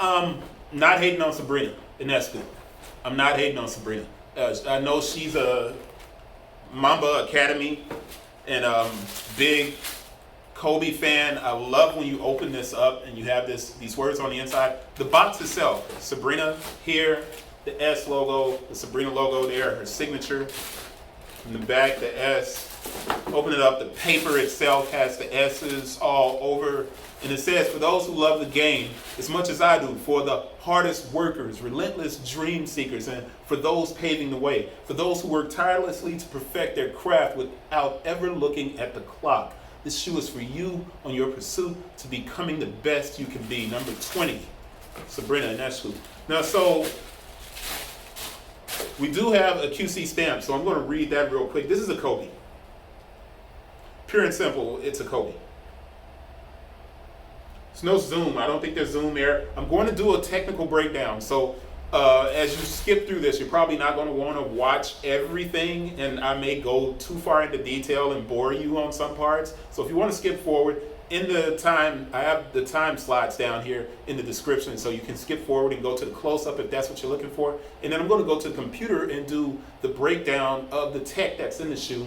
Not hating on Sabrina, and that's good. I'm not hating on Sabrina. I know she's a Mamba Academy and big Kobe fan. I love when you open this up and you have these words on the inside. The box itself, Sabrina here, the S logo, the Sabrina logo there, her signature. In the back, the S. Open it up, the paper itself has the S's all over. And it says, for those who love the game as much as I do, for the hardest workers, relentless dream seekers, and for those paving the way, for those who work tirelessly to perfect their craft without ever looking at the clock. This shoe is for you on your pursuit to becoming the best you can be. Number 20, Sabrina in that shoe. Now, so we do have a QC stamp, so I'm going to read that real quick. This is a Kobe. Pure and simple, it's a Kobe. There's no zoom. I don't think there's zoom there. I'm going to do a technical breakdown. So as you skip through this, you're probably not going to want to watch everything, and I may go too far into detail and bore you on some parts. So if you want to skip forward, in the time, I have the time slots down here in the description, so you can skip forward and go to the close-up if that's what you're looking for. And then I'm going to go to the computer and do the breakdown of the tech that's in the shoe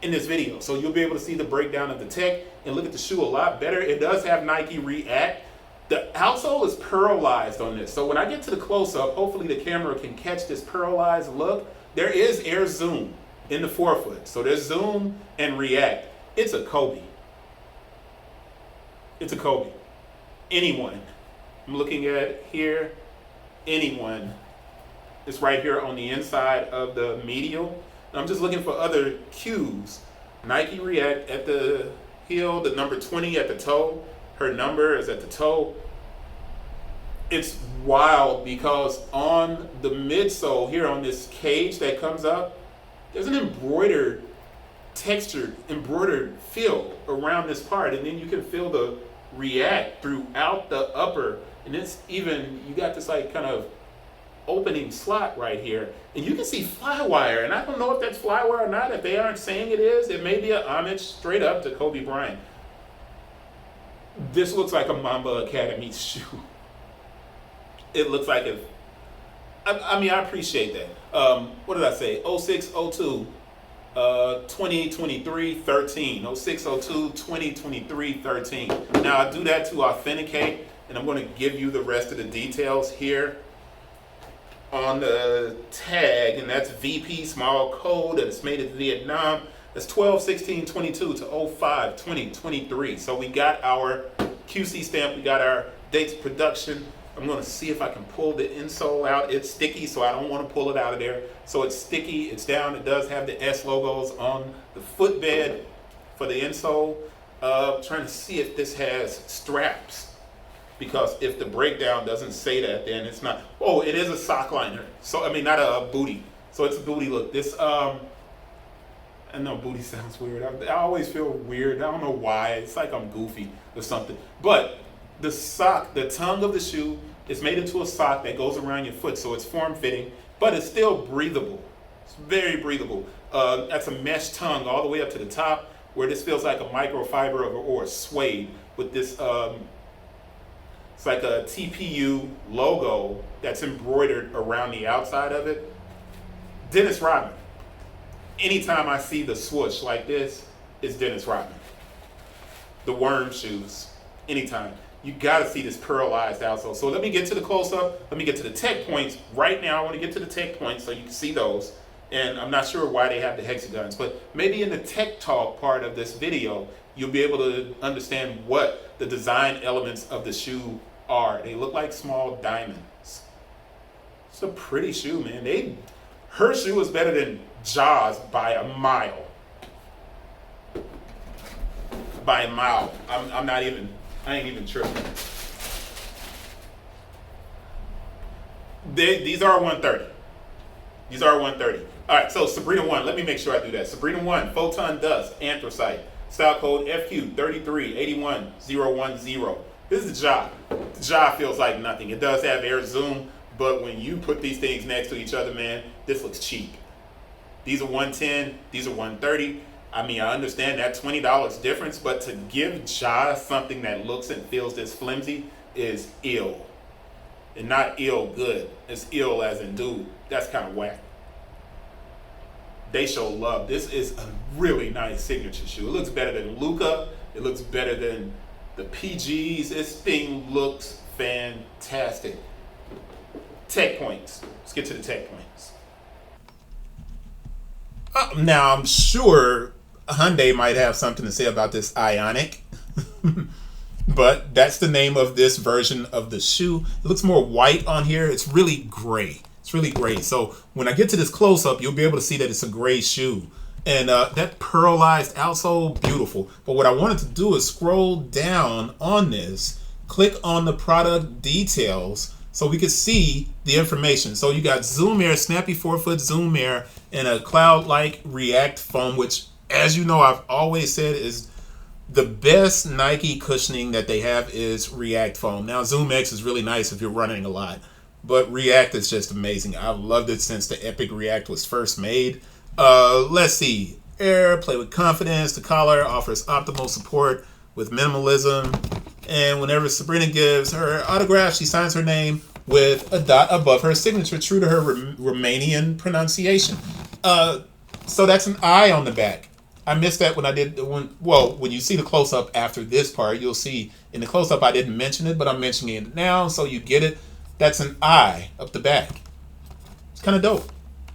in this video. So you'll be able to see the breakdown of the tech and look at the shoe a lot better. It does have Nike React. The outsole is pearlized on this. So when I get to the close-up, hopefully the camera can catch this pearlized look. There is air zoom in the forefoot. So there's zoom and React. It's a Kobe. It's a Kobe. Anyone. I'm looking at here. Anyone. It's right here on the inside of the medial. I'm just looking for other cues. Nike React at the heel, the number 20 at the toe. Her number is at the toe. It's wild because on the midsole here on this cage that comes up, there's an embroidered feel around this part, and then you can feel the React throughout the upper, and it's even, you got this like kind of opening slot right here, and you can see flywire, and I don't know if that's flywire or not. If they aren't saying it is, it may be an homage straight up to Kobe Bryant. This looks like a Mamba Academy shoe. It looks like it. I mean, I appreciate that. What did I say? 0602 2023 13. 0602 2023 13. Now I do that to authenticate, and I'm going to give you the rest of the details here on the tag, and that's VP small code, and it's made in Vietnam. That's 12/16/22 to 05/2023. So we got our QC stamp, we got our dates of production. I'm going to see if I can pull the insole out. It's sticky, so I don't want to pull it out of there. So it's sticky, it's down. It does have the S logos on the footbed for the insole. Trying to see if this has straps, because if the breakdown doesn't say that, then it's not. Oh, it is a sock liner. So I mean, not a booty. So it's a booty look. This I know booty sounds weird. I always feel weird. I don't know why. It's like I'm goofy or something. But the sock, the tongue of the shoe is made into a sock that goes around your foot, so it's form-fitting, but it's still breathable. It's very breathable. That's a mesh tongue all the way up to the top, where this feels like a microfiber or a suede with this. It's like a TPU logo that's embroidered around the outside of it. Dennis Rodman. Anytime I see the swoosh like this, it's Dennis Rodman. The worm shoes, anytime. You gotta see this pearlized outsole. So let me get to the close-up. Let me get to the tech points. Right now, I wanna get to the tech points so you can see those. And I'm not sure why they have the hexagons, but maybe in the tech talk part of this video, you'll be able to understand what the design elements of the shoe are. They look like small diamonds. It's a pretty shoe, man. Her shoe is better than Jaws by a mile. By a mile. I ain't even tripping. These are 130. These are 130. All right, so Sabrina 1, let me make sure I do that. Sabrina 1, Photon Dust, Anthracite, style code FQ3381-010. This is the jaw. The jaw feels like nothing. It does have air zoom, but when you put these things next to each other, man, this looks cheap. These are 110, these are 130. I mean, I understand that $20 difference, but to give jaw something that looks and feels this flimsy is ill. And not ill good. It's ill as in dude. That's kind of whack. They show love. This is a really nice signature shoe. It looks better than Luka. It looks better than the PGs. This thing looks fantastic. Tech points. Let's get to the tech points. Now, I'm sure Hyundai might have something to say about this Ionic. But that's the name of this version of the shoe. It looks more white on here. It's really gray. It's really gray. So when I get to this close-up, you'll be able to see that it's a gray shoe. And that pearlized outsole, beautiful. But what I wanted to do is scroll down on this, click on the product details, so we could see the information. So you got Zoom Air, snappy forefoot Zoom Air, and a cloud-like React foam, which, as you know, I've always said is the best Nike cushioning that they have is React foam. Now, Zoom X is really nice if you're running a lot, but React is just amazing. I've loved it since the Epic React was first made. Let's see. Air, play with confidence. The collar offers optimal support with minimalism. And whenever Sabrina gives her autograph, she signs her name with a dot above her signature, true to her Romanian pronunciation. So that's an I on the back. I missed that when I did when you see the close-up after this part, you'll see in the close-up I didn't mention it, but I'm mentioning it now so you get it. That's an I up the back. It's kind of dope.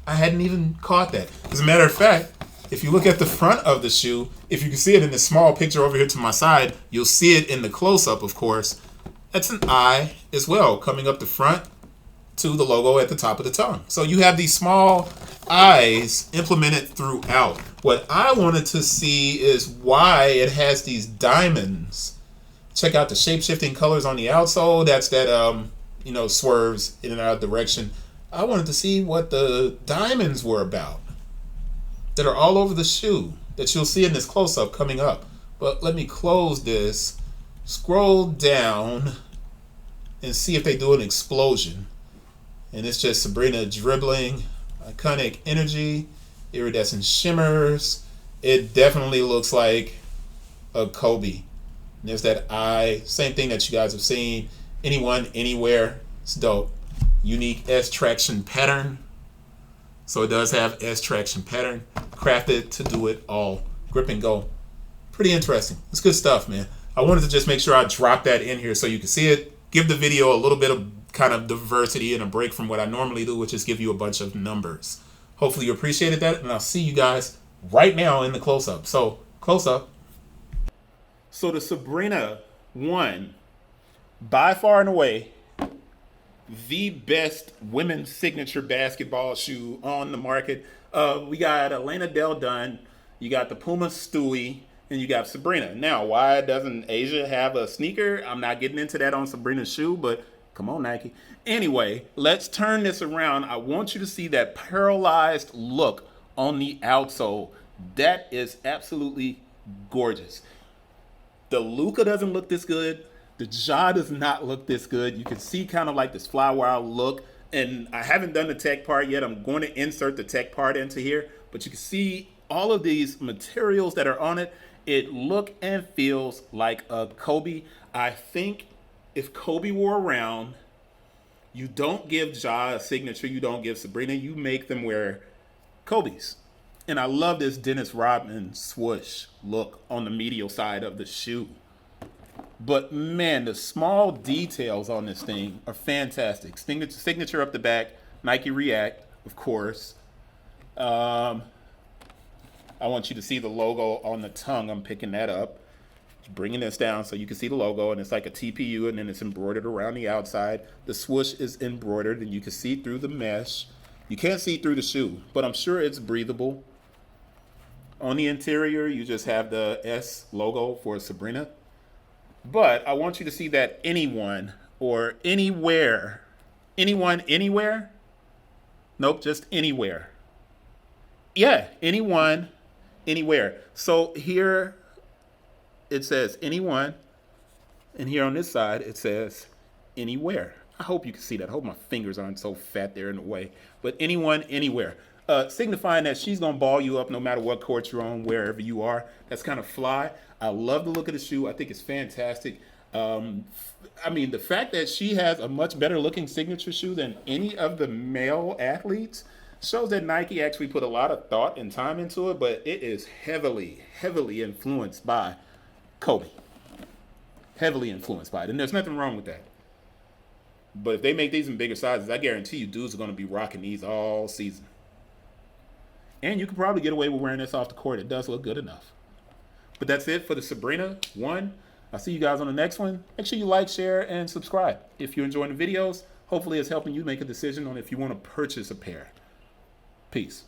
I hadn't even caught that. As a matter of fact, if you look at the front of the shoe, if you can see it in this small picture over here to my side, you'll see it in the close-up, of course. That's an I as well, coming up the front to the logo at the top of the tongue. So you have these small eyes implemented throughout. What I wanted to see is why it has these diamonds. Check out the shape-shifting colors on the outsole. That's that swerves in and out of direction. I wanted to see what the diamonds were about that are all over the shoe that you'll see in this close-up coming up. But let me close this, scroll down, and see if they do an explosion. And it's just Sabrina dribbling, iconic energy, iridescent shimmers. It definitely looks like a Kobe. And there's that eye, same thing that you guys have seen. Anyone, anywhere, it's dope. Unique S traction pattern. So it does have S traction pattern, crafted to do it all. Grip and go. Pretty interesting. It's good stuff, man. I wanted to just make sure I drop that in here so you can see it. Give the video a little bit of kind of diversity and a break from what I normally do, which is give you a bunch of numbers. Hopefully you appreciated that, and I'll see you guys right now in the close-up. So, close-up. So the Sabrina 1, by far and away, the best women's signature basketball shoe on the market. We got Elena Del Dunn, you got the Puma Stewie, and you got Sabrina. Now, why doesn't Asia have a sneaker? I'm not getting into that on Sabrina's shoe, but come on, Nike. Anyway, let's turn this around. I want you to see that pearlized look on the outsole. That is absolutely gorgeous. The Luka doesn't look this good. The Ja does not look this good. You can see kind of like this flywire look. And I haven't done the tech part yet. I'm going to insert the tech part into here. But you can see all of these materials that are on it. It look and feels like a Kobe. I think if Kobe were around, you don't give Ja a signature, you don't give Sabrina, you make them wear Kobe's. And I love this Dennis Rodman swoosh look on the medial side of the shoe. But man, the small details on this thing are fantastic. Signature up the back, Nike React, of course. I want you to see the logo on the tongue. I'm picking that up. Bringing this down so you can see the logo, and it's like a TPU, and then it's embroidered around the outside. The swoosh is embroidered, and you can see through the mesh. You can't see through the shoe, but I'm sure it's breathable. On the interior, you just have the S logo for Sabrina. But I want you to see that anyone or anywhere. Anyone, anywhere? Nope, just anywhere. Yeah, anyone, anywhere. So here it says anyone, and here on this side it says anywhere. I hope you can see that. I hope my fingers aren't so fat there in the way. But anyone, anywhere. Signifying that she's going to ball you up no matter what court you're on, wherever you are. That's kind of fly. I love the look of the shoe. I think it's fantastic. I mean, the fact that she has a much better looking signature shoe than any of the male athletes shows that Nike actually put a lot of thought and time into it, but it is heavily, heavily influenced by Kobe. Heavily influenced by it. And there's nothing wrong with that. But if they make these in bigger sizes, I guarantee you dudes are going to be rocking these all season. And you can probably get away with wearing this off the court. It does look good enough. But that's it for the Sabrina 1. I'll see you guys on the next one. Make sure you like, share, and subscribe. If you're enjoying the videos, hopefully it's helping you make a decision on if you want to purchase a pair. Peace.